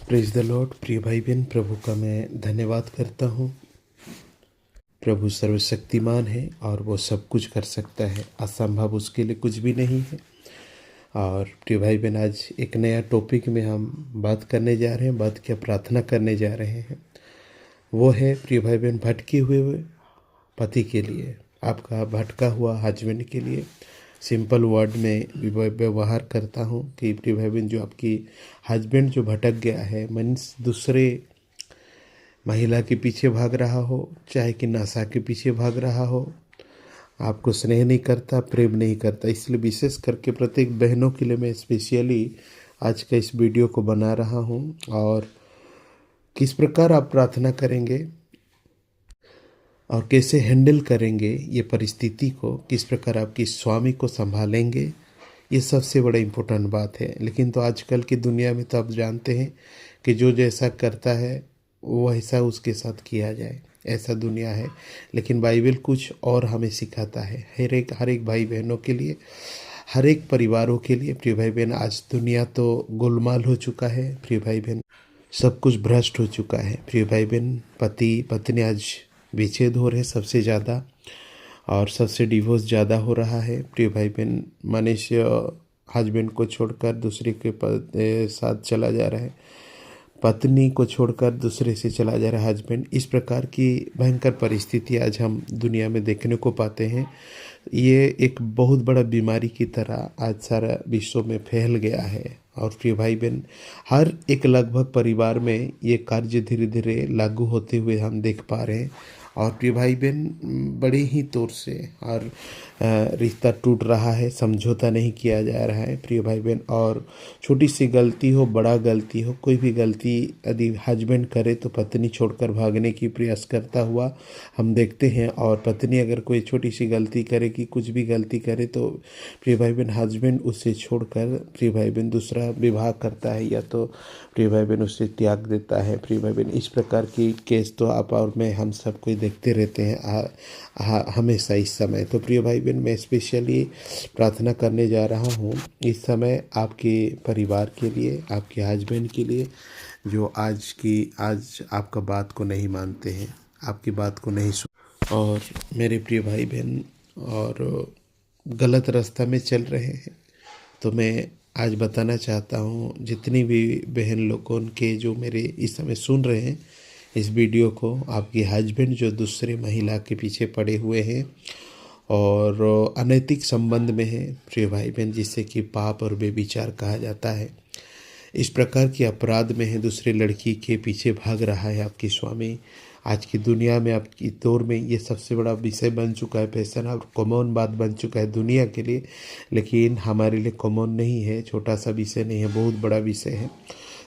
Praise the Lord. प्रिय भाई बहन, प्रभु का मैं धन्यवाद करता हूँ। प्रभु सर्वशक्तिमान है और वो सब कुछ कर सकता है, असंभव उसके लिए कुछ भी नहीं है। और प्रिय भाई बहन, आज एक नया टॉपिक में हम बात करने जा रहे हैं, बात क्या प्रार्थना करने जा रहे हैं। वो है प्रिय भाई बहन, भटके हुए पति के लिए, आपका भटका हुआ हस्बैंड के लिए। सिंपल वर्ड में व्यवहार करता हूँ कि प्रिय भाई बहन, जो आपकी हस्बैंड जो भटक गया है, मीन्स दूसरे महिला के पीछे भाग रहा हो, चाहे कि नशा के पीछे भाग रहा हो, आपको स्नेह नहीं करता, प्रेम नहीं करता। इसलिए विशेष करके प्रत्येक बहनों के लिए मैं स्पेशली आज का इस वीडियो को बना रहा हूँ। और किस प्रकार आप प्रार्थना करेंगे और कैसे हैंडल करेंगे ये परिस्थिति को, किस प्रकार आपकी स्वामी को संभालेंगे, ये सबसे बड़ा इम्पोर्टेंट बात है। लेकिन तो आजकल की दुनिया में तो आप जानते हैं कि जो जैसा करता है वो ऐसा उसके साथ किया जाए, ऐसा दुनिया है। लेकिन बाइबल कुछ और हमें सिखाता है, हर एक भाई बहनों के लिए, हर एक परिवारों के लिए। प्रिय भाई बहन, आज दुनिया तो गोलमाल हो चुका है। प्रिय भाई बहन, सब कुछ भ्रष्ट हो चुका है। प्रिय भाई बहन, पति पत्नी आज विच्छेद हो रहे सबसे ज़्यादा, और सबसे डिवोर्स ज़्यादा हो रहा है। प्रिय भाई बहन, मनुष्य हस्बैंड को छोड़कर दूसरे के साथ चला जा रहा है, पत्नी को छोड़कर दूसरे से चला जा रहा है हस्बैंड। इस प्रकार की भयंकर परिस्थिति आज हम दुनिया में देखने को पाते हैं। ये एक बहुत बड़ा बीमारी की तरह आज सारा विश्व में फैल गया है। और प्रिय भाई बहन, हर एक लगभग परिवार में ये कार्य धीरे धीरे लागू होते हुए हम देख पा रहे हैं। और प्रिय भाई बहन, बड़े ही तौर से और रिश्ता टूट रहा है, समझौता नहीं किया जा रहा है। प्रिय भाई बहन, और छोटी सी गलती हो, बड़ा गलती हो, कोई भी गलती यदि हस्बैंड करे तो पत्नी छोड़कर भागने की प्रयास करता हुआ हम देखते हैं। और पत्नी अगर कोई छोटी सी गलती करे, कि कुछ भी गलती करे, तो प्रिय भाई बहन हस्बैंड उसे छोड़कर प्रिय भाई बहन दूसरा विवाह करता है, या तो प्रिय भाई बहन उसे त्याग देता है। प्रिय भाई बहन, इस प्रकार की केस तो आप और मैं, हम सब कोई देखते रहते हैं हमेशा इस समय। तो प्रिय भाई बहन, मैं स्पेशली प्रार्थना करने जा रहा हूँ इस समय आपके परिवार के लिए, आपके हस्बैंड के लिए, जो आज आपका बात को नहीं मानते हैं, आपकी बात को नहीं सुन, और मेरे प्रिय भाई बहन और गलत रास्ता में चल रहे हैं। तो मैं आज बताना चाहता हूँ जितनी भी बहन लोगों उनके जो मेरे इस समय सुन रहे हैं इस वीडियो को, आपके हस्बैंड जो दूसरे महिला के पीछे पड़े हुए हैं और अनैतिक संबंध में है, प्रिय भाई बहन, जिससे कि पाप और बेविचार कहा जाता है, इस प्रकार की अपराध में है, दूसरे लड़की के पीछे भाग रहा है आपकी स्वामी। आज की दुनिया में, आपकी दौर में ये सबसे बड़ा विषय बन चुका है, फैशन और कॉमन बात बन चुका है दुनिया के लिए। लेकिन हमारे लिए कॉमन नहीं है, छोटा सा विषय नहीं है, बहुत बड़ा विषय है।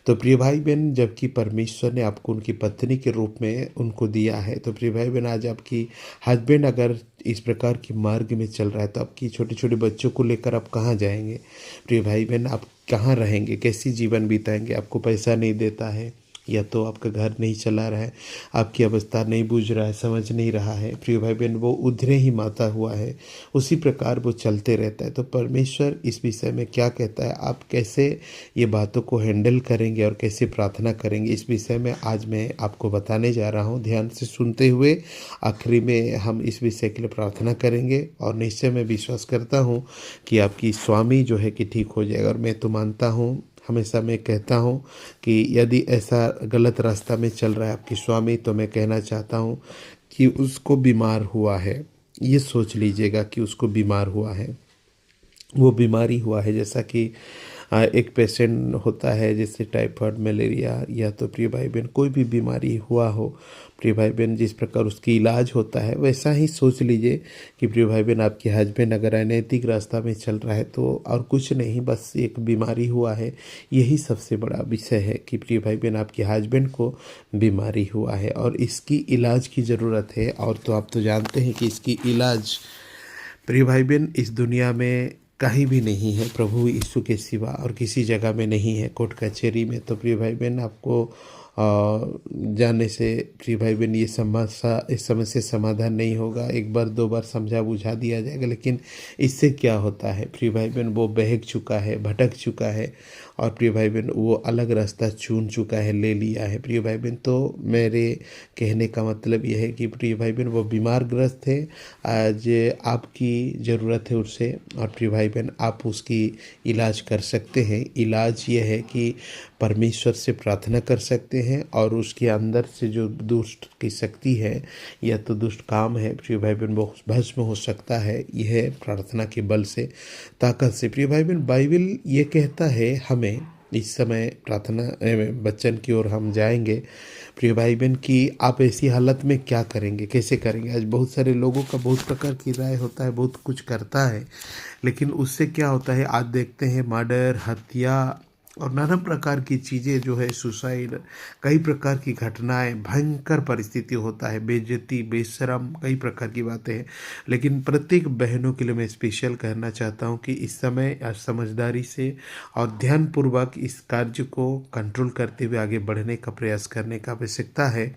तो प्रिय भाई बहन, जबकि परमेश्वर ने आपको उनकी पत्नी के रूप में उनको दिया है, तो प्रिय भाई बहन, आज आपकी हस्बैंड अगर इस प्रकार की मार्ग में चल रहा है, तो आपकी छोटे छोटे बच्चों को लेकर आप कहाँ जाएंगे? प्रिय भाई बहन, आप कहाँ रहेंगे, कैसी जीवन बिताएंगे? आपको पैसा नहीं देता है, या तो आपका घर नहीं चला रहा है, आपकी अवस्था नहीं बूझ रहा है, समझ नहीं रहा है, प्रिय भाई बहन, वो उधरे ही माता हुआ है, उसी प्रकार वो चलते रहता है। तो परमेश्वर इस विषय में क्या कहता है, आप कैसे ये बातों को हैंडल करेंगे और कैसे प्रार्थना करेंगे, इस विषय में आज मैं आपको बताने जा रहा हूँ। ध्यान से सुनते हुए आखिरी में हम इस विषय के लिए प्रार्थना करेंगे, और निश्चय मैं विश्वास करता हूँ कि आपकी स्वामी जो है कि ठीक हो जाएगा। और मैं तो मानता हूँ, हमेशा मैं कहता हूँ कि यदि ऐसा गलत रास्ता में चल रहा है आपकी स्वामी, तो मैं कहना चाहता हूँ कि उसको बीमार हुआ है। ये सोच लीजिएगा कि उसको बीमार हुआ है, वो बीमारी हुआ है। जैसा कि एक पेशेंट होता है, जैसे टाइफाइड, मलेरिया, या तो प्रिय भाई बहन कोई भी बीमारी हुआ हो, प्रिय भाई बहन, जिस प्रकार उसकी इलाज होता है, वैसा ही सोच लीजिए कि प्रिय भाई बहन, आपके हस्बैंड अगर अनैतिक रास्ता में चल रहा है, तो और कुछ नहीं, बस एक बीमारी हुआ है। यही सबसे बड़ा विषय है कि प्रिय भाई बहन, आपके हस्बैंड को बीमारी हुआ है और इसकी इलाज की ज़रूरत है। और तो आप तो जानते हैं कि इसकी इलाज, प्रिय भाई बहन, इस दुनिया में कहीं भी नहीं है, प्रभु यीशु के सिवा और किसी जगह में नहीं है, कोर्ट कचहरी में। तो प्रिय भाई बहन, आपको जाने से प्रिय भाई बहन ये समस्या, इस समस्या समाधान नहीं होगा। एक बार दो बार समझा बुझा दिया जाएगा, लेकिन इससे क्या होता है प्रिय भाई बहन, वो बहक चुका है, भटक चुका है और प्रिय भाई बहन वो अलग रास्ता चुन चुका है, ले लिया है प्रिय भाई बहन। तो मेरे कहने का मतलब यह है कि प्रिय भाई बहन वो बीमार ग्रस्त है, आज आपकी ज़रूरत है उससे, और प्रिय भाई बहन आप उसकी इलाज कर सकते हैं। इलाज ये है कि परमेश्वर से प्रार्थना कर सकते हैं और उसके अंदर से जो दुष्ट की शक्ति है या तो दुष्ट काम है प्रिय भाई बहन वो भस्म हो सकता है, यह प्रार्थना के बल से, ताकत से। प्रिय भाई बहन बाइबल ये कहता है हमें, इस समय प्रार्थना वचन की ओर हम जाएंगे प्रिय भाई बहन, कि आप ऐसी हालत में क्या करेंगे, कैसे करेंगे। आज बहुत सारे लोगों का बहुत प्रकार की राय होता है, बहुत कुछ करता है, लेकिन उससे क्या होता है, आज देखते हैं मर्डर, हत्या और नाना प्रकार की चीज़ें जो है, सुसाइड, कई प्रकार की घटनाएं, भयंकर परिस्थिति होता है, बेइज्जती, बेशरम, कई प्रकार की बातें हैं। लेकिन प्रत्येक बहनों के लिए मैं स्पेशल कहना चाहता हूं कि इस समय समझदारी से और ध्यानपूर्वक इस कार्य को कंट्रोल करते हुए आगे बढ़ने का प्रयास करने का आवश्यकता है।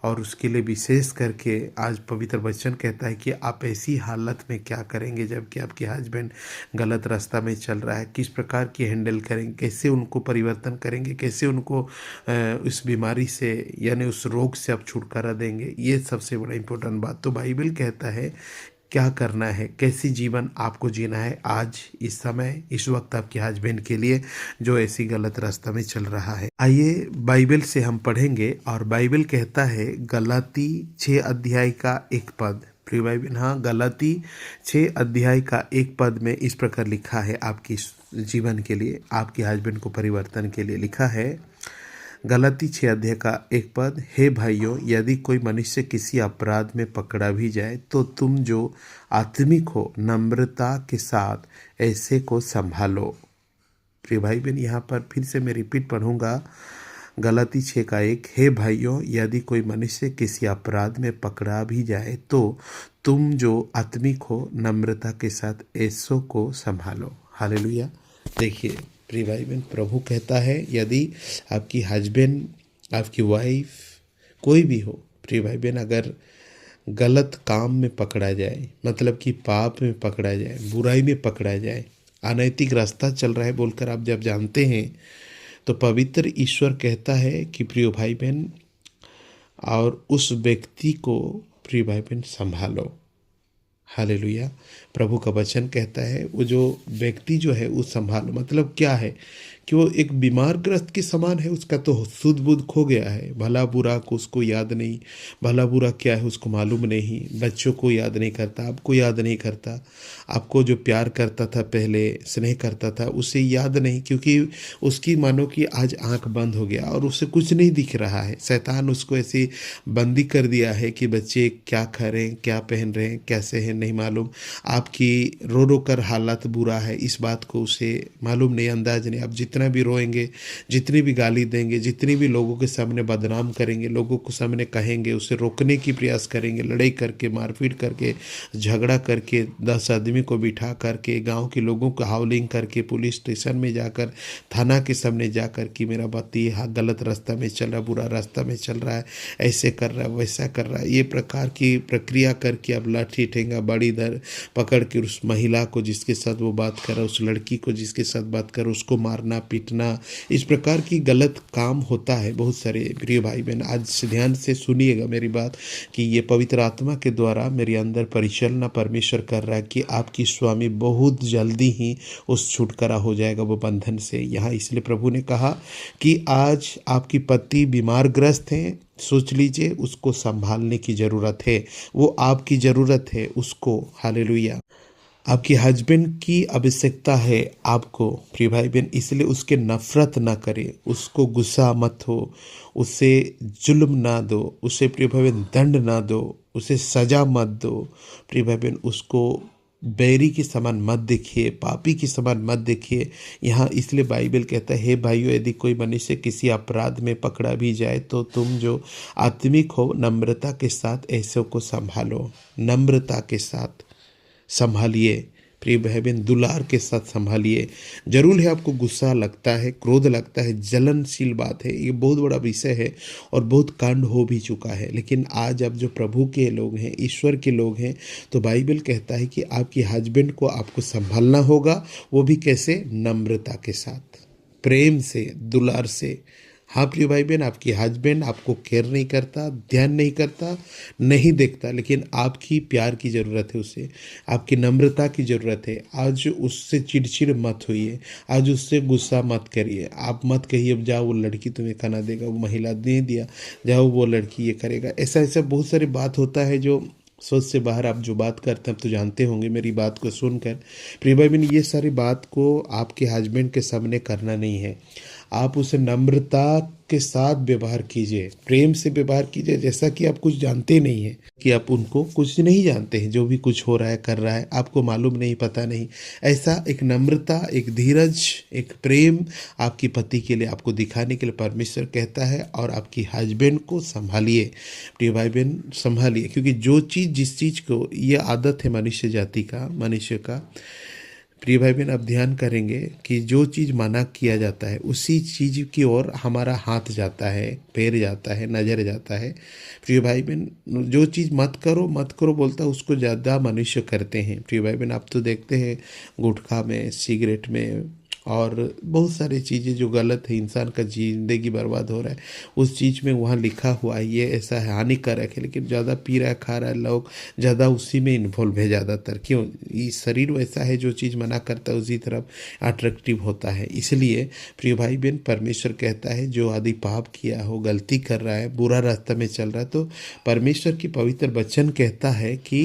और उसके लिए विशेष करके आज पवित्र वचन कहता है कि आप ऐसी हालत में क्या करेंगे जबकि आपके हस्बैंड गलत रास्ता में चल रहा है, किस प्रकार की हैंडल करेंगे, कैसे उनको परिवर्तन करेंगे, कैसे उनको उस बीमारी से यानी उस रोग से आप छुटकारा देंगे। ये सबसे बड़ा इम्पोर्टेंट बात। तो बाइबल कहता है क्या करना है, कैसी जीवन आपको जीना है आज, इस समय, इस वक्त आपके हस्बैंड के लिए जो ऐसी गलत रास्ता में चल रहा है। आइए बाइबल से हम पढ़ेंगे और बाइबल कहता है गलाती 6 अध्याय का 1 पद, प्रिय भाई बहन, हाँ, गलाती 6 अध्याय का 1 पद में इस प्रकार लिखा है, आपकी जीवन के लिए, आपके हस्बैंड को परिवर्तन के लिए लिखा है। गलाती 6 अध्याय का 1 पद, हे भाइयों, यदि कोई मनुष्य किसी अपराध में पकड़ा भी जाए तो तुम जो आत्मिक हो नम्रता के साथ ऐसे को संभालो। प्रिय भाई बहन, यहाँ पर फिर से मैं रिपीट पढ़ूंगा, गलाती 6 का 1, हे भाइयों, यदि कोई मनुष्य किसी अपराध में पकड़ा भी जाए तो तुम जो आत्मिक हो नम्रता के साथ ऐसों को संभालो। हालेलुया। देखिए प्रिय भाई बहन, प्रभु कहता है यदि आपकी हस्बैंड, आपकी वाइफ, कोई भी हो प्रिय भाई बहन, अगर गलत काम में पकड़ा जाए, मतलब कि पाप में पकड़ा जाए, बुराई में पकड़ा जाए, अनैतिक रास्ता चल रहा है बोलकर आप जब जानते हैं, तो पवित्र ईश्वर कहता है कि प्रिय भाई बहन, और उस व्यक्ति को प्रिय भाई बहन संभालो। हालेलुया। प्रभु का वचन कहता है वो जो व्यक्ति जो है वो संभालो, मतलब क्या है कि वो एक बीमार ग्रस्त के समान है, उसका तो सुध बुध खो गया है, भला बुरा को उसको याद नहीं, भला बुरा क्या है उसको मालूम नहीं, बच्चों को याद नहीं करता, आपको याद नहीं करता, आपको जो प्यार करता था पहले, स्नेह करता था, उसे याद नहीं, क्योंकि उसकी मानो कि आज आंख बंद हो गया और उसे कुछ नहीं दिख रहा है। शैतान उसको ऐसी बंदी कर दिया है कि बच्चे क्या खा रहे हैं, क्या पहन रहे हैं, कैसे हैं नहीं मालूम, आपकी रो रो कर हालत बुरा है इस बात को उसे मालूम नहीं, अंदाज नहीं। आप जितना भी रोएंगे, जितनी भी गाली देंगे, जितनी भी लोगों के सामने बदनाम करेंगे, लोगों को सामने कहेंगे, उसे रोकने की प्रयास करेंगे, लड़ाई करके, मारपीट करके, झगड़ा करके, 10 आदमी को बिठा करके, गांव के लोगों को हाउलिंग करके, पुलिस स्टेशन में जाकर, थाना के सामने जाकर कि मेरा पति गलत रास्ता में चल रहा, बुरा रास्ता में चल रहा है, ऐसे कर रहा है, वैसा कर रहा है, ये प्रकार की प्रक्रिया करके अब लाठी ठेंगा बड़ी दर पकड़ के उस महिला को जिसके साथ वो बात कर रहा है, उस लड़की को जिसके साथ बात कर रहा है, उसको मारना पीटना, इस प्रकार की गलत काम होता है बहुत सारे। प्रिय भाई बहन, आज से ध्यान से सुनिएगा मेरी बात कि ये पवित्र आत्मा के द्वारा मेरे अंदर परिचालना परमेश्वर कर रहा है कि आपकी स्वामी बहुत जल्दी ही उस छुटकारा हो जाएगा वो बंधन से। यहाँ इसलिए प्रभु ने कहा कि आज आपकी पति बीमार ग्रस्त हैं, सोच लीजिए उसको संभालने की ज़रूरत है, वो आपकी ज़रूरत है उसको। हालेलुया। आपकी हस्बैंड की आवश्यकता है आपको प्रिय भाई बहन, इसलिए उसके नफरत ना करे, उसको गुस्सा मत हो, उसे जुल्म ना दो, उसे प्रिय भाई बहन दंड ना दो, उसे सजा मत दो प्रिय भाई बहन, उसको बैरी के समान मत देखिए, पापी के समान मत देखिए। यहाँ इसलिए बाइबल कहता है हे भाइयों, यदि कोई मनुष्य किसी अपराध में पकड़ा भी जाए तो तुम जो आत्मिक हो नम्रता के साथ ऐसों को संभालो, नम्रता के साथ संभालिए प्रिय भाई बहन, दुलार के साथ संभालिए। जरूर है आपको गुस्सा लगता है, क्रोध लगता है, जलनशील बात है, ये बहुत बड़ा विषय है और बहुत कांड हो भी चुका है। लेकिन आज आप जो प्रभु के लोग हैं, ईश्वर के लोग हैं, तो बाइबल कहता है कि आपकी हस्बैंड को आपको संभालना होगा। वो भी कैसे? नम्रता के साथ, प्रेम से, दुलार से। हाँ प्रिय भाई बहन, आपकी हस्बैंड आपको केयर नहीं करता, ध्यान नहीं करता, नहीं देखता, लेकिन आपकी प्यार की ज़रूरत है उसे, आपकी नम्रता की ज़रूरत है। आज उससे चिड़चिड़ मत होइए, आज उससे गुस्सा मत करिए। आप मत कहिए अब जाओ वो लड़की तुम्हें खाना देगा, वो महिला नहीं दिया, जाओ वो लड़की ये करेगा। ऐसा ऐसा बहुत सारी बात होता है जो सोच से बाहर। आप जो बात करते हैं आप तो जानते होंगे मेरी बात को सुनकर। प्रिय भाई बहन, ये सारी बात को आपके हस्बैंड के सामने करना नहीं है। आप उसे नम्रता के साथ व्यवहार कीजिए, प्रेम से व्यवहार कीजिए, जैसा कि आप कुछ जानते नहीं हैं, कि आप उनको कुछ नहीं जानते हैं। जो भी कुछ हो रहा है, कर रहा है, आपको मालूम नहीं, पता नहीं। ऐसा एक नम्रता, एक धीरज, एक प्रेम आपकी पति के लिए, आपको दिखाने के लिए परमेश्वर कहता है। और आपकी हस्बैंड को संभालिए प्रिय भाई बहन, संभालिए। क्योंकि जो चीज़, जिस चीज़ को, ये आदत है मनुष्य जाति का, मनुष्य का। प्रिय भाई बहन, अब ध्यान करेंगे कि जो चीज़ मना किया जाता है उसी चीज़ की ओर हमारा हाथ जाता है, पैर जाता है, नज़र जाता है। प्रिय भाई बहन, जो चीज़ मत करो मत करो बोलता है उसको ज़्यादा मनुष्य करते हैं। प्रिय भाई बहन, आप तो देखते हैं गुटखा में, सिगरेट में और बहुत सारी चीज़ें जो गलत है, इंसान का ज़िंदगी बर्बाद हो रहा है उस चीज़ में। वहाँ लिखा हुआ है ये ऐसा है, हानिकारक है, लेकिन ज़्यादा पी रहा है, खा रहा है, लोग ज़्यादा उसी में इन्वॉल्व है ज़्यादातर। क्यों? ये शरीर वैसा है, जो चीज़ मना करता है उसी तरफ अट्रैक्टिव होता है। इसलिए प्रिय भाई बहन, परमेश्वर कहता है जो आदि पाप किया हो, गलती कर रहा है, बुरा रास्ता में चल रहा है, तो परमेश्वर की पवित्र वचन कहता है कि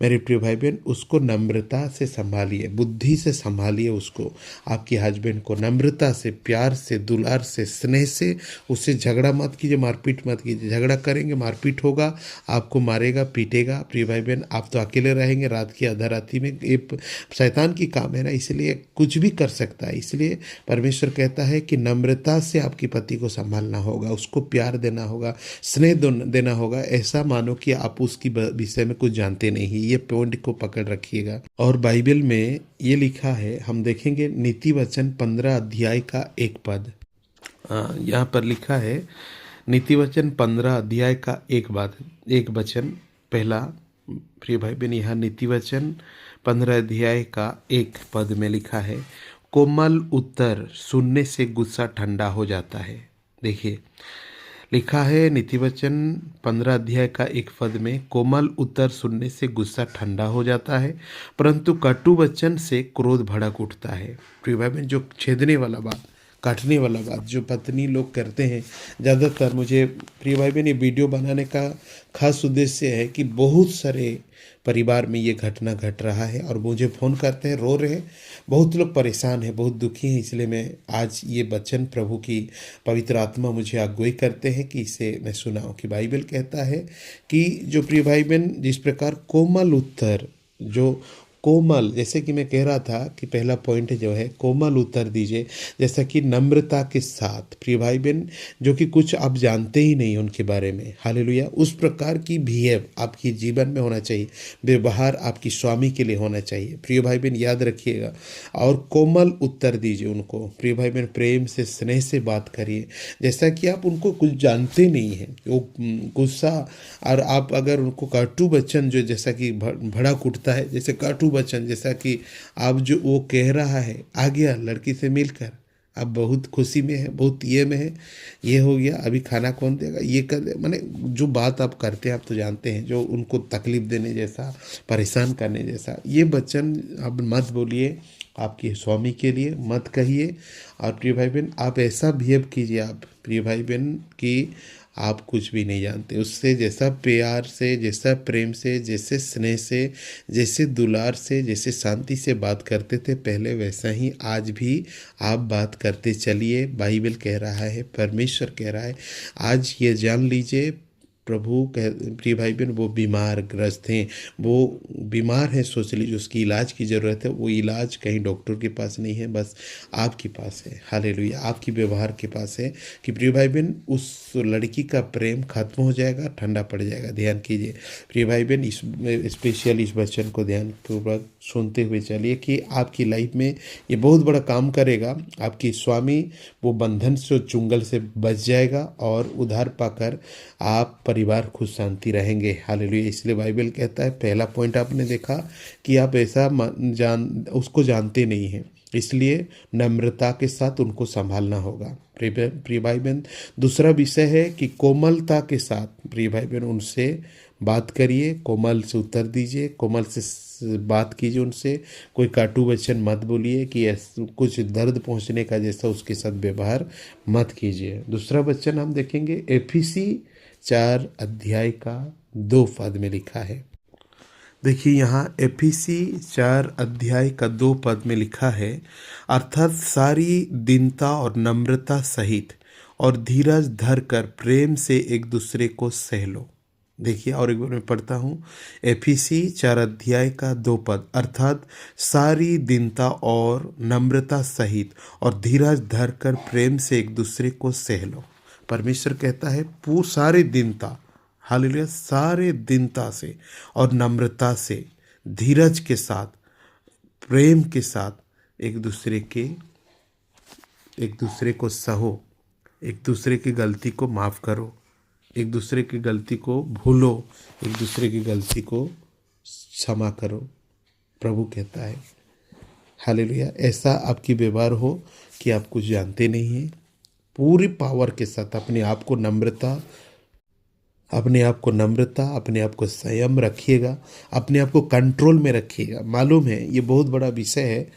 मेरे प्रिय भाई बहन, उसको नम्रता से संभालिए, बुद्धि से संभालिए उसको। आपकी हस्बैंड को नम्रता से, प्यार से, दुलार से, स्नेह से उससे झगड़ा मत कीजिए, मारपीट मत कीजिए। झगड़ा करेंगे, मारपीट होगा, आपको मारेगा, पीटेगा। प्रिय भाई बहन, आप तो अकेले रहेंगे रात की आधा राती में। ये शैतान की काम है ना, इसलिए कुछ भी कर सकता है। इसलिए परमेश्वर कहता है कि नम्रता से आपकी पति को संभालना होगा, उसको प्यार देना होगा, स्नेह देना होगा। ऐसा मानो कि आप उसकी विषय में कुछ जानते नहीं। ये पॉइंट को पकड़ रखिएगा। और बाइबल में ये लिखा है, हम देखेंगे नीति वचन 15 अध्याय का 1 पद। यहाँ पर लिखा है नीति वचन 15 अध्याय का 1 वचन पहला। प्रिय भाई बहन, यहाँ नीति वचन 15 अध्याय का 1 पद में लिखा है, कोमल उत्तर सुनने से गुस्सा ठंडा हो जाता है। देखिए लिखा है नीति वचन 15 अध्याय का 1 पद में, कोमल उत्तर सुनने से गुस्सा ठंडा हो जाता है, परंतु कटु वचन से क्रोध भड़क उठता है। प्रिय भाई बहन, जो छेदने वाला बात, काटने वाला बात जो पत्नी लोग करते हैं ज़्यादातर, मुझे प्रिय भाई बहन ये वीडियो बनाने का खास उद्देश्य है कि बहुत सारे परिवार में ये घटना घट रहा है और मुझे फ़ोन करते हैं, रो रहे हैं, बहुत लोग परेशान हैं, बहुत दुखी हैं। इसलिए मैं आज ये वचन, प्रभु की पवित्र आत्मा मुझे अगुवाई करते हैं कि इसे मैं सुनाऊं। कि बाइबल कहता है कि जो प्रिय भाई बहन, जिस प्रकार कोमल उत्तर, जो कोमल, जैसे कि मैं कह रहा था कि पहला पॉइंट जो है कोमल उत्तर दीजिए, जैसा कि नम्रता के साथ। प्रिय भाई बहन, जो कि कुछ आप जानते ही नहीं उनके बारे में, हालेलुया, उस प्रकार की बिहेव आपकी जीवन में होना चाहिए, व्यवहार आपकी स्वामी के लिए होना चाहिए। प्रिय भाई बहन याद रखिएगा, और कोमल उत्तर दीजिए उनको। प्रिय भाई बहन, प्रेम से, स्नेह से बात करिए, जैसा कि आप उनको कुछ जानते नहीं हैं। वो गुस्सा, और आप अगर उनको कटु वचन, जो जैसा कि भड़क उठता है, जैसे कटु वचन, जैसा कि आप जो वो कह रहा है, आ गया लड़की से मिलकर, अब बहुत खुशी में है, बहुत ये में है, ये हो गया, अभी खाना कौन देगा, ये कर दे, माने जो बात आप करते हैं आप तो जानते हैं, जो उनको तकलीफ देने जैसा, परेशान करने जैसा, ये वचन अब मत बोलिए, आपके स्वामी के लिए मत कहिए। और प्रिय भाई बहन, आप ऐसा बिहेव कीजिए, आप प्रिय भाई बहन, कि आप कुछ भी नहीं जानते। उससे जैसा प्यार से, जैसा प्रेम से, जैसे स्नेह से, जैसे दुलार से, जैसे शांति से बात करते थे पहले, वैसा ही आज भी आप बात करते चलिए। बाइबल कह रहा है, परमेश्वर कह रहा है, आज ये जान लीजिए, प्रभु कह प्रिय भाई बहन वो बीमार ग्रस्त हैं, वो बीमार हैं, सोच लीजिए उसकी इलाज की ज़रूरत है, वो इलाज कहीं डॉक्टर के पास नहीं है, बस आपके पास है। हालेलुया, आपकी व्यवहार के पास है कि प्रिय भाई बहन उस लड़की का प्रेम खत्म हो जाएगा, ठंडा पड़ जाएगा। ध्यान कीजिए प्रिय भाई बहन, इस स्पेशल इस वचन को ध्यानपूर्वक सुनते हुए चलिए कि आपकी लाइफ में ये बहुत बड़ा काम करेगा। आपकी स्वामी वो बंधन से, चुंगल से बच जाएगा और उधार पाकर आप परिवार खुश शांति रहेंगे। हालेलुया, इसलिए बाइबल कहता है, पहला पॉइंट आपने देखा कि आप ऐसा उसको जानते नहीं हैं, इसलिए नम्रता के साथ उनको संभालना होगा। प्रिय भाई बहन, दूसरा विषय है कि कोमलता के साथ प्रिय भाई बहन उनसे बात करिए, कोमल से उत्तर दीजिए, कोमल से बात कीजिए उनसे। कोई काटू वचन मत बोलिए कि कुछ दर्द पहुंचने का जैसा उसके साथ व्यवहार मत कीजिए। दूसरा वचन हम देखेंगे एफिसी 4 अध्याय का 2 पद में लिखा है। देखिए यहाँ एफिसी 4 अध्याय का 2 पद में लिखा है, अर्थात सारी दीनता और नम्रता सहित और धीरज धर कर प्रेम से एक दूसरे को सह लो। देखिए और एक बार मैं पढ़ता हूँ, एफिसी 4 अध्याय का 2 पद, अर्थात सारी दीनता और नम्रता सहित और धीरज धर कर प्रेम से एक दूसरे को सह लो। परमेश्वर कहता है सारी दीनता, हालेलुया, सारे दीनता से और नम्रता से, धीरज के साथ, प्रेम के साथ एक दूसरे को सहो, एक दूसरे की गलती को माफ़ करो, एक दूसरे की गलती को भूलो, एक दूसरे की गलती को क्षमा करो। प्रभु कहता है हालेलुया, ऐसा आपकी व्यवहार हो कि आप कुछ जानते नहीं हैं। पूरी पावर के साथ अपने आप को नम्रता, अपने आप को संयम रखिएगा, अपने आप को कंट्रोल में रखिएगा। मालूम है ये बहुत बड़ा विषय है,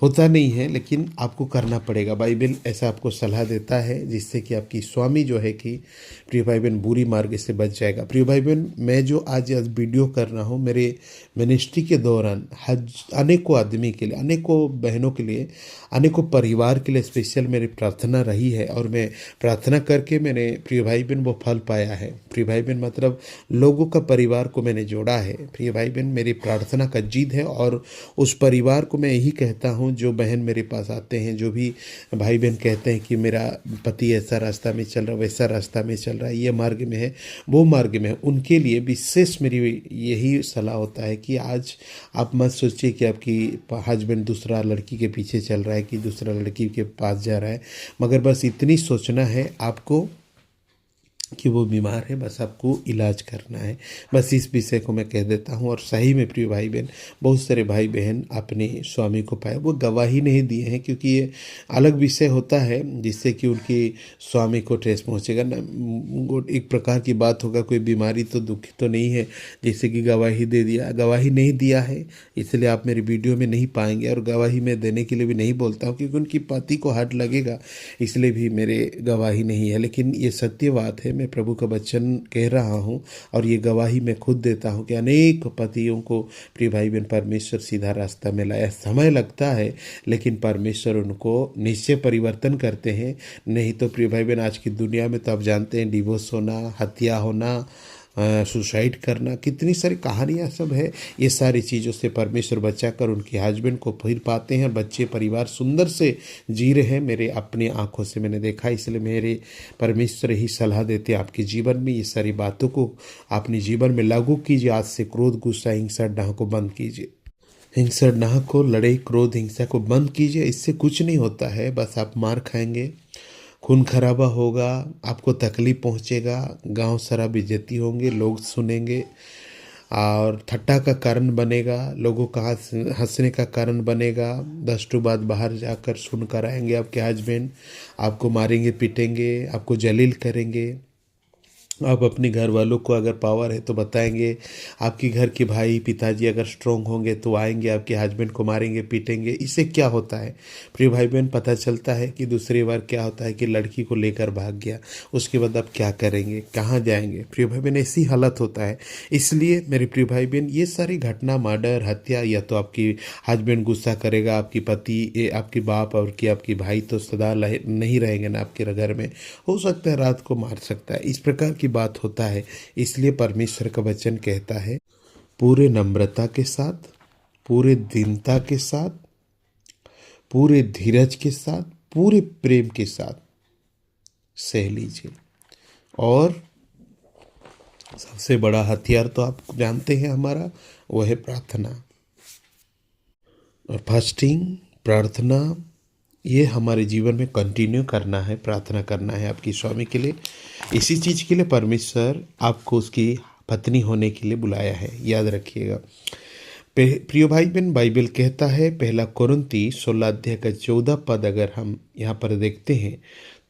होता नहीं है, लेकिन आपको करना पड़ेगा। बाइबल ऐसा आपको सलाह देता है जिससे कि आपकी स्वामी जो है कि प्रिय भाई बहन बुरी मार्ग से बच जाएगा। प्रिय भाई बहन, मैं जो आज वीडियो कर रहा हूँ, मेरे मिनिस्ट्री के दौरान अनेकों आदमी के लिए, अनेकों बहनों के लिए, अनेकों परिवार के लिए स्पेशल मेरी प्रार्थना रही है और मैं प्रार्थना करके मैंने प्रिय भाई बहन वो फल पाया है। प्रिय भाई बहन मतलब लोगों का परिवार को मैंने जोड़ा है। प्रिय भाई बहन, मेरी प्रार्थना का जिद है और उस परिवार को मैं यही कहता हूँ, जो बहन मेरे पास आते हैं, जो भी भाई बहन कहते हैं कि मेरा पति ऐसा रास्ता में चल रहा है, वैसा रास्ता में चल रहा है, ये मार्ग में है, वो मार्ग में है, उनके लिए विशेष मेरी यही सलाह होता है कि आज आप मत सोचिए कि आपकी हस्बैंड दूसरा लड़की के पीछे चल रहा है, कि दूसरा लड़की के पास जा रहा है, मगर बस इतनी सोचना है आपको कि वो बीमार है, बस आपको इलाज करना है। बस इस विषय को मैं कह देता हूँ। और सही में प्रिय भाई बहन, बहुत सारे भाई बहन अपने स्वामी को पाए, वो गवाही नहीं दिए हैं, क्योंकि ये अलग विषय होता है जिससे कि उनकी स्वामी को ठेस पहुँचेगा ना। एक प्रकार की बात होगा, कोई बीमारी तो दुखी तो नहीं है जैसे कि गवाही दे दिया, गवाही नहीं दिया है, इसलिए आप मेरी वीडियो में नहीं पाएंगे। और गवाही मैं देने के लिए भी नहीं बोलता हूँ, क्योंकि उनकी पति को हार्ड लगेगा, इसलिए भी मेरे गवाही नहीं है। लेकिन ये सत्य बात है, मैं प्रभु का वचन कह रहा हूं और ये गवाही मैं खुद देता हूं कि अनेक पतियों को प्रिय भाई बहन परमेश्वर सीधा रास्ता में लाया। समय लगता है, लेकिन परमेश्वर उनको निश्चय परिवर्तन करते हैं। नहीं तो प्रिय भाई बहन, आज की दुनिया में तो आप जानते हैं, डिवोर्स होना, हत्या होना, सुसाइड करना, कितनी सारी कहानियाँ सब है। ये सारी चीज़ों से परमेश्वर बचाकर उनके हस्बैंड को फिर पाते हैं, बच्चे परिवार सुंदर से जी रहे हैं। मेरे अपनी आंखों से मैंने देखा, इसलिए मेरे परमेश्वर ही सलाह देते हैं आपके जीवन में ये सारी बातों को अपने जीवन में लागू कीजिए। आज से क्रोध, गुस्सा, हिंसा, डाह को बंद कीजिए। हिंसा डाह को, लड़ाई, क्रोध, हिंसा को बंद कीजिए। इससे कुछ नहीं होता है, बस आप मार खाएंगे, खून खराबा होगा, आपको तकलीफ पहुंचेगा, गांव सारा बेइज्जती होंगे, लोग सुनेंगे और ठट्टा का कारण बनेगा, लोगों का हंसने का कारण बनेगा। 10 टू बाद बाहर जाकर सुन कर आएंगे आपके हस्बैंड, आपको मारेंगे, पीटेंगे, आपको जलील करेंगे। आप अपने घर वालों को अगर पावर है तो बताएंगे, आपके घर के भाई पिताजी अगर स्ट्रोंग होंगे तो आएंगे, आपके हस्बैंड को मारेंगे, पीटेंगे। इससे क्या होता है प्रिय भाई बहन, पता चलता है कि दूसरी बार क्या होता है कि लड़की को लेकर भाग गया, उसके बाद आप क्या करेंगे, कहाँ जाएंगे। प्रिय भाई बहन, ऐसी हालत होता है। इसलिए मेरे प्रिय भाई बहन, ये सारी घटना, मर्डर, हत्या, या तो आपकी हस्बैंड गुस्सा करेगा, आपकी पति, आपके बाप और कि आपकी भाई तो सदा नहीं रहेंगे ना आपके घर में, हो सकता है रात को मार सकता है। इस प्रकार की बात होता है। इसलिए परमेश्वर का वचन कहता है पूरे नम्रता के साथ, पूरे दीनता के साथ, पूरे धीरज के साथ, पूरे प्रेम के साथ सह लीजिए। और सबसे बड़ा हथियार तो आप जानते हैं हमारा, वह है प्रार्थना और फास्टिंग। प्रार्थना ये हमारे जीवन में कंटिन्यू करना है, प्रार्थना करना है आपकी स्वामी के लिए। इसी चीज़ के लिए परमेश्वर आपको उसकी पत्नी होने के लिए बुलाया है, याद रखिएगा। प्रिय भाई बहन, बाइबल कहता है 1 कोरिन्थी 16 अध्याय का 14 पद अगर हम यहाँ पर देखते हैं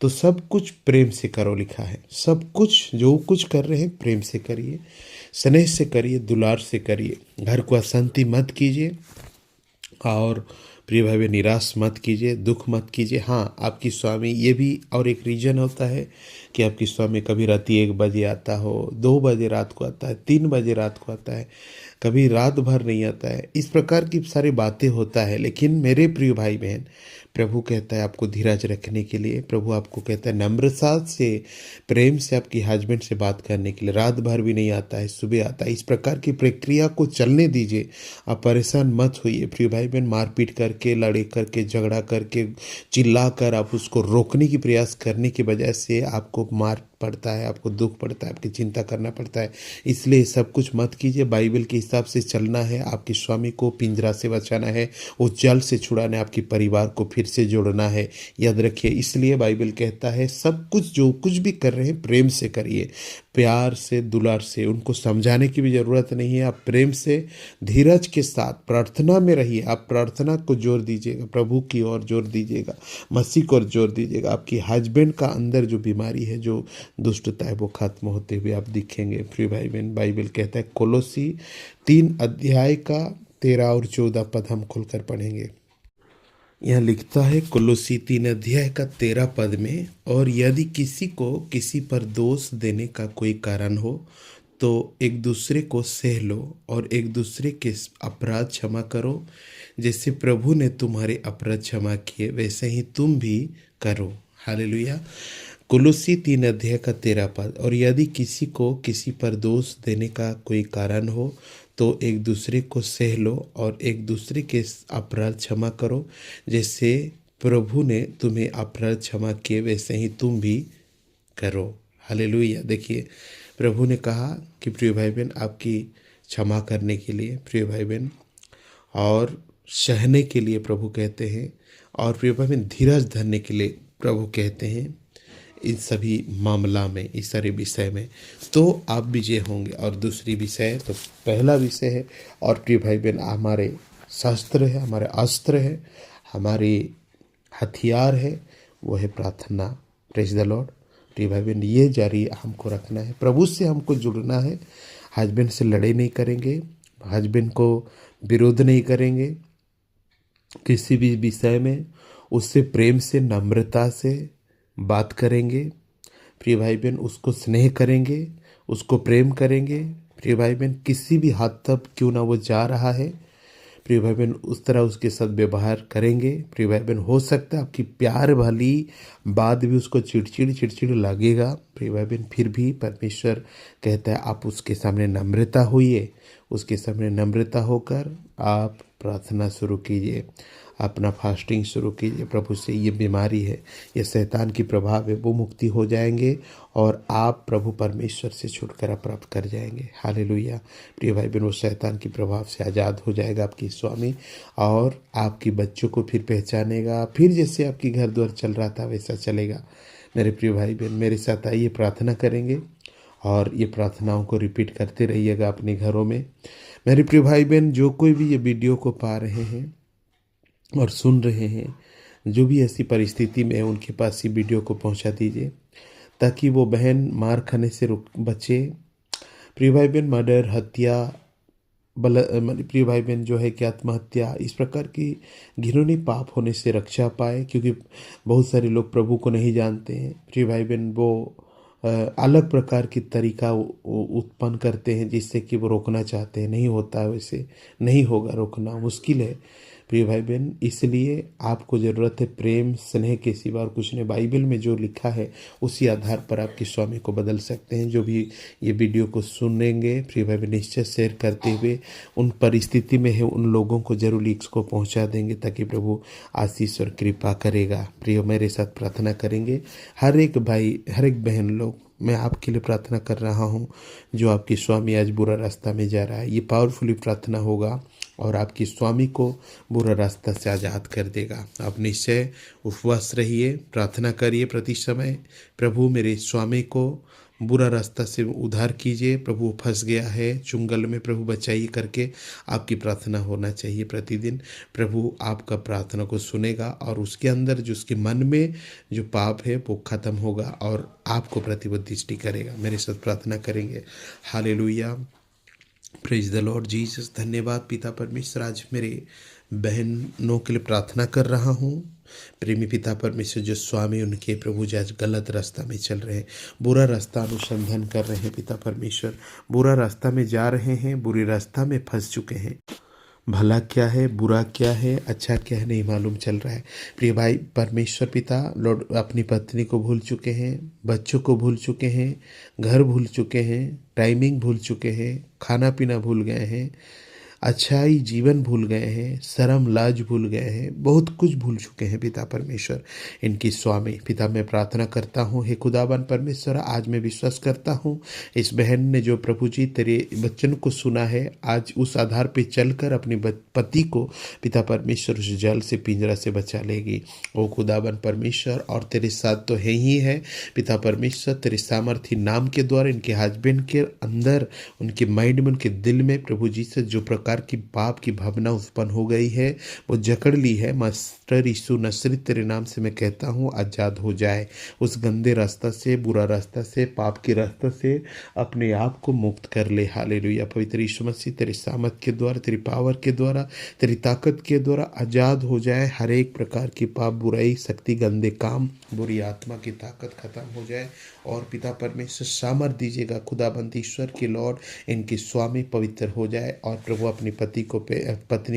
तो सब कुछ प्रेम से करो लिखा है। सब कुछ जो कुछ कर रहे हैं प्रेम से करिए, स्नेह से करिए, दुलार से करिए। घर को अशांति मत कीजिए और प्रिय भाई निराश मत कीजिए, दुख मत कीजिए। हाँ, आपकी स्वामी, ये भी और एक रीज़न होता है कि आपकी स्वामी कभी रात 1 बजे आता हो, 2 बजे रात को आता है, 3 बजे रात को आता है, कभी रात भर नहीं आता है। इस प्रकार की सारी बातें होता है। लेकिन मेरे प्रिय भाई बहन, प्रभु कहता है आपको धीरज रखने के लिए। प्रभु आपको कहता है नम्रता से, प्रेम से आपकी हस्बैंड से बात करने के लिए। रात भर भी नहीं आता है, सुबह आता है। इस प्रकार की प्रक्रिया को चलने दीजिए। आप परेशान मत होइए प्रिय भाई बहन। मारपीट करके, लड़े करके, झगड़ा करके, चिल्ला कर आप उसको रोकने की प्रयास करने की वजह से आपको मार पड़ता है, आपको दुख पड़ता है, आपकी चिंता करना पड़ता है। इसलिए सब कुछ मत कीजिए। बाइबल के हिसाब से चलना है। आपके स्वामी को पिंजरा से बचाना है, वो जल से छुड़ाना है, आपके परिवार को फिर से जोड़ना है। याद रखिए, इसलिए बाइबल कहता है सब कुछ जो कुछ भी कर रहे हैं प्रेम से करिए, प्यार से, दुलार से। उनको समझाने की भी ज़रूरत नहीं है। आप प्रेम से, धीरज के साथ प्रार्थना में रहिए। आप प्रार्थना को जोर दीजिएगा, प्रभु की ओर जोर दीजिएगा, मसीह को जोर दीजिएगा। आपकी हस्बैंड का अंदर जो बीमारी है, जो दुष्टता है, वो खत्म होते हुए आप दिखेंगे। प्रिय भाई बहन, बाइबल कहता है कोलोसी 3 अध्याय का 13 और 14 पद हम खोलकर पढ़ेंगे। यहाँ लिखता है कोलोसी 3 अध्याय का 13 पद में, और यदि किसी को किसी पर दोष देने का कोई कारण हो तो एक दूसरे को सह लो और एक दूसरे के अपराध क्षमा करो। जैसे प्रभु ने तुम्हारे अपराध क्षमा किए वैसे ही तुम भी करो। हालेलुया। कुलुसी 3 अध्याय का 13 पद, और यदि किसी को किसी पर दोष देने का कोई कारण हो तो एक दूसरे को सह लो और एक दूसरे के अपराध क्षमा करो। जैसे प्रभु ने तुम्हें अपराध क्षमा किए वैसे ही तुम भी करो। हालेलुया। देखिए, प्रभु ने कहा कि प्रिय भाई बहन आपकी क्षमा करने के लिए, प्रिय भाई बहन, और सहने के लिए प्रभु कहते हैं, और प्रिय भाई बहन धीरज धरने के लिए प्रभु कहते हैं। इन सभी मामला में, इस सारे विषय में तो आप विजय होंगे। और दूसरी विषय, तो पहला विषय है, और प्रिय भाई बहन हमारे शास्त्र है, हमारे अस्त्र है, हमारे हथियार है, वो है प्रार्थना। Praise the Lord. प्रिय भाई बहन, ये जारी हमको रखना है, प्रभु से हमको जुड़ना है। हस्बैंड से लड़ाई नहीं करेंगे, हस्बैंड को विरोध नहीं करेंगे किसी भी विषय में। उससे प्रेम से, नम्रता से बात करेंगे। प्रिय भाई बहन, उसको स्नेह करेंगे, उसको प्रेम करेंगे। प्रिय भाई बहन, किसी भी हद तक क्यों ना वो जा रहा है, प्रिय भाई बहन उस तरह उसके साथ व्यवहार करेंगे। प्रिय भाई बहन, हो सकता है आपकी प्यार वाली बात भी उसको चिड़चिड़ लगेगा। प्रिय भाई बहन, फिर भी परमेश्वर कहता है आप उसके सामने नम्रता होइए। उसके सामने नम्रता होकर आप प्रार्थना शुरू कीजिए, अपना फास्टिंग शुरू कीजिए। प्रभु से ये बीमारी है, ये शैतान की प्रभाव है, वो मुक्ति हो जाएंगे और आप प्रभु परमेश्वर से छुटकारा प्राप्त कर जाएंगे। हालेलुया। प्रिय भाई बहन, वो शैतान की प्रभाव से आज़ाद हो जाएगा आपकी स्वामी, और आपकी बच्चों को फिर पहचानेगा। फिर जैसे आपकी घर द्वार चल रहा था वैसा चलेगा। मेरे प्रिय भाई बहन, मेरे साथ आइए, प्रार्थना करेंगे और ये प्रार्थनाओं को रिपीट करते रहिएगा अपने घरों में। मेरे प्रिय भाई बहन, जो कोई भी ये वीडियो को पा रहे हैं और सुन रहे हैं, जो भी ऐसी परिस्थिति में है, उनके पास ये वीडियो को पहुंचा दीजिए ताकि वो बहन मार खाने से बचे। प्रिय भाई बहन, मर्डर, हत्या, प्रिय भाई बहन जो है कि आत्महत्या, इस प्रकार की घिनौनी पाप होने से रक्षा पाए, क्योंकि बहुत सारे लोग प्रभु को नहीं जानते हैं। प्रिय भाई बहन, वो अलग प्रकार की तरीका उत्पन्न करते हैं जिससे कि वो रोकना चाहते हैं। नहीं होता है, वैसे नहीं होगा, रोकना मुश्किल है। प्रिय भाई बहन, इसलिए आपको ज़रूरत है प्रेम स्नेह के सिवा और कुछ नहीं। बाइबल में जो लिखा है उसी आधार पर आपके स्वामी को बदल सकते हैं। जो भी ये वीडियो को सुनेंगे प्रिय भाई बहन, निश्चय शेयर करते हुए उन परिस्थिति में है उन लोगों को जरूर इसको पहुंचा देंगे, ताकि प्रभु आशीष और कृपा करेगा। प्रिय, मेरे साथ प्रार्थना करेंगे। हर एक भाई हर एक बहन लोग, मैं आपके लिए प्रार्थना कर रहा हूँ जो आपकी स्वामी आज बुरा रास्ता में जा रहा है। ये पावरफुली प्रार्थना होगा और आपकी स्वामी को बुरा रास्ता से आज़ाद कर देगा। आप निश्चय उपवास रहिए, प्रार्थना करिए प्रति समय, प्रभु मेरे स्वामी को बुरा रास्ता से उद्धार कीजिए। प्रभु फंस गया है चुंगल में, प्रभु बचाइए करके आपकी प्रार्थना होना चाहिए प्रतिदिन। प्रभु आपका प्रार्थना को सुनेगा और उसके अंदर जो उसके मन में जो पाप है वो खत्म होगा और आपको प्रतिबद्धिष्टि करेगा। मेरे साथ प्रार्थना करेंगे। Hallelujah, praise the Lord Jesus. धन्यवाद पिता परमेश्वर, आज मेरे बहनों के लिए प्रार्थना कर रहा हूँ। प्रेमी पिता परमेश्वर, जो स्वामी उनके प्रभु जी आज गलत रास्ता में चल रहे हैं, बुरा रास्ता अनुसंधान कर रहे हैं पिता परमेश्वर, बुरा रास्ता में जा रहे हैं, बुरे रास्ता में फंस चुके हैं। भला क्या है, बुरा क्या है, अच्छा क्या है, नहीं मालूम चल रहा है। प्रिय भाई परमेश्वर पिता, लॉर्ड अपनी पत्नी को भूल चुके हैं, बच्चों को भूल चुके हैं, घर भूल चुके हैं, टाइमिंग भूल चुके हैं, खाना पीना भूल गए हैं, अच्छाई जीवन भूल गए हैं, शर्म लाज भूल गए हैं, बहुत कुछ भूल चुके हैं पिता परमेश्वर। इनकी स्वामी पिता मैं प्रार्थना करता हूँ, हे खुदावन परमेश्वर, आज मैं विश्वास करता हूँ इस बहन ने जो प्रभु जी तेरे वचन को सुना है, आज उस आधार पे चलकर अपने पति को पिता परमेश्वर उस जल से पिंजरा से बचा लेगी। ओ खुदावन परमेश्वर, और तेरे साथ तो है ही है पिता परमेश्वर, तेरे सामर्थ्य नाम के द्वारा इनके हस्बैंड के अंदर, उनके माइंड में, उनके दिल में प्रभु जी से जो प्रकार की पाप की भावना उत्पन्न हो गई है वो जकड़ ली है। मास्टर यीशु नसरी तेरे नाम से मैं कहता हूँ आजाद हो जाए उस गंदे रास्ता से, बुरा रास्ता से, पाप के रास्ता से अपने आप को मुक्त कर ले। हालेलुया। पवित्र यीशु मसीह तेरे सामर्थ के द्वारा, तेरी पावर के द्वारा, तेरी ताकत के द्वारा आजाद हो जाए। हर एक प्रकार की पाप, बुराई, शक्ति, गंदे काम, बुरी आत्मा की ताकत खत्म हो जाए और पिता परमेश्वर सामर्थ दीजिएगा खुदाबंद ईश्वर की लॉर्ड, इनकी स्वामी पवित्र हो जाए और प्रभु अपनी पत्नी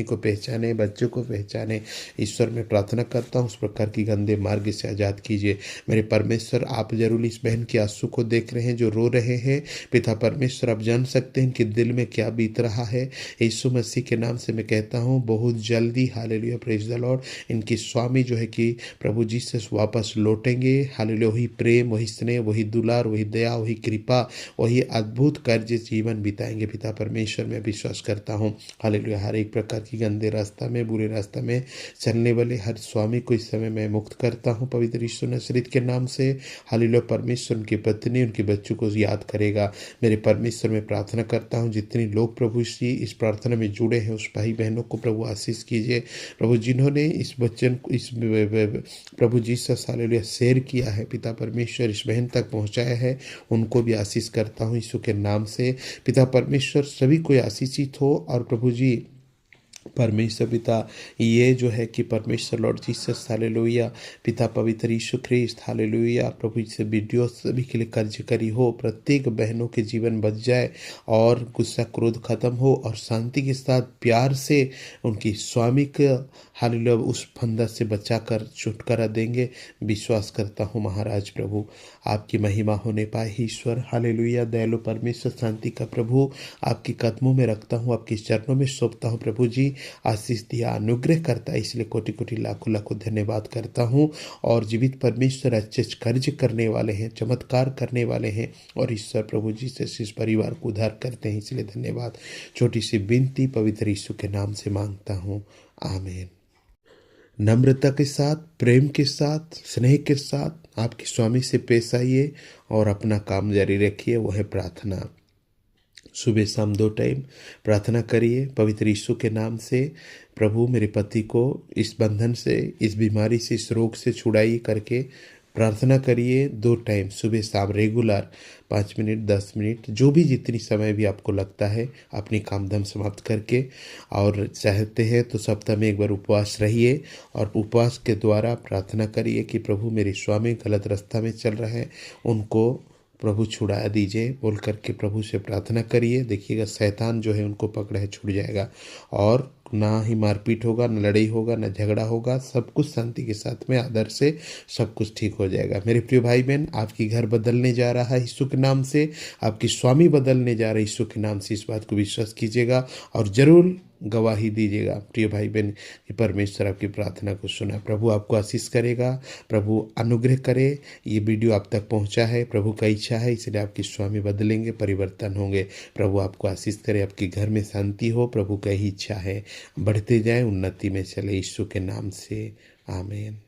को पहचाने, बच्चों को पहचाने। ईश्वर मैं प्रार्थना करता हूँ उस प्रकार की गंदे मार्ग से आज़ाद कीजिए। मेरे परमेश्वर, आप जरूर इस बहन के आंसू को देख रहे हैं जो रो रहे हैं पिता परमेश्वर, आप जान सकते हैं कि दिल में क्या बीत रहा है। यीशु मसीह के नाम से मैं कहता हूँ बहुत जल्दी, हालेलुया, प्रेज द लॉर्ड, इनकी स्वामी जो है कि प्रभु जी से वापस लौटेंगे। हालेलुया, वही प्रेम, वही स्नेह, वही दुलार, वही दया, वही कृपा, वही अद्भुत कार्य जीवन बिताएंगे पिता परमेश्वर, मैं विश्वास करता हूँ। हालेलुया। हर एक प्रकार की गंदे रास्ता में, बुरे रास्ता में चलने वाले हर स्वामी को इस समय मैं मुक्त करता हूँ पवित्र यीशु नसरीत के नाम से। हालेलुया। परमेश्वर उनकी पत्नी, उनके बच्चों को याद करेगा। मेरे परमेश्वर में प्रार्थना करता हूँ जितने लोग प्रभु जी इस प्रार्थना में जुड़े हैं उस भाई बहनों को प्रभु आशीष कीजिए। प्रभु जिन्होंने इस वचन को, इस प्रभु जी से हालेलुया शेयर किया है पिता परमेश्वर, इस बहन तक पहुँचाया है, उनको भी आशीष करता हूँ यीशु के नाम से। पिता परमेश्वर सभी को आशीषित हो और प्रभु जी परमेश्वर पिता, ये जो है कि परमेश्वर लॉर्ड जीसस हालेलुया, पिता पवित्र यीशु ख्रिस्त हालेलुया, प्रभु से वीडियो सभी के लिए कार्यकारी हो, प्रत्येक बहनों के जीवन बच जाए और गुस्सा क्रोध खत्म हो और शांति के साथ प्यार से उनकी स्वामी का हालेलुया उस फंदा से बचाकर छुटकारा देंगे। विश्वास करता हूँ महाराज प्रभु, आपकी महिमा होने पाए ईश्वर। हालेलुया। दयालु परमेश्वर, शांति का प्रभु, आपके कदमों में रखता हूँ, आपके चरणों में सौंपता हूँ प्रभु जी। आशीष दिया, अनुग्रह करता है, इसलिए कोटि कोटि लाखों लाखों धन्यवाद करता हूँ। और जीवित परमेश्वर अच्छे कार्य करने वाले हैं, चमत्कार करने वाले हैं और ईश्वर प्रभु जी से इस परिवार को उद्धार करते हैं, इसलिए धन्यवाद। छोटी सी विनती पवित्र यीशु के नाम से मांगता हूँ, आमीन। नम्रता के साथ, प्रेम के साथ, स्नेह के साथ आपके स्वामी से पेश आइए और अपना काम जारी रखिए, वो है प्रार्थना। सुबह शाम 2 टाइम प्रार्थना करिए पवित्र यीशु के नाम से। प्रभु मेरे पति को इस बंधन से, इस बीमारी से, इस रोग से छुड़ाइए करके प्रार्थना करिए 2 टाइम, सुबह शाम रेगुलर 5 मिनट 10 मिनट, जो भी जितनी समय भी आपको लगता है, अपनी काम धाम समाप्त करके। और चाहते हैं तो सप्ताह में 1 बार उपवास रहिए और उपवास के द्वारा प्रार्थना करिए कि प्रभु मेरे स्वामी गलत रास्ता में चल रहे हैं, उनको प्रभु छुड़ा दीजिए बोल करके प्रभु से प्रार्थना करिए। देखिएगा शैतान जो है उनको पकड़ा है छूट जाएगा। और ना ही मारपीट होगा, ना लड़ाई होगा, ना झगड़ा होगा, सब कुछ शांति के साथ में आदर से सब कुछ ठीक हो जाएगा। मेरे प्रिय भाई बहन, आपकी घर बदलने जा रहा है यीशु के नाम से, आपकी स्वामी बदलने जा रहे यीशु के नाम से। इस बात को विश्वास कीजिएगा और ज़रूर गवाही दीजिएगा। प्रिय भाई बहन, कि परमेश्वर आपकी प्रार्थना को सुना। प्रभु आपको आशीष करेगा, प्रभु अनुग्रह करे। ये वीडियो आप तक पहुंचा है, प्रभु का इच्छा है, इसलिए आपके स्वामी बदलेंगे, परिवर्तन होंगे। प्रभु आपको आशीष करे, आपके घर में शांति हो, प्रभु का ही इच्छा है। बढ़ते जाए, उन्नति में चले, यीशु के नाम से, आमीन।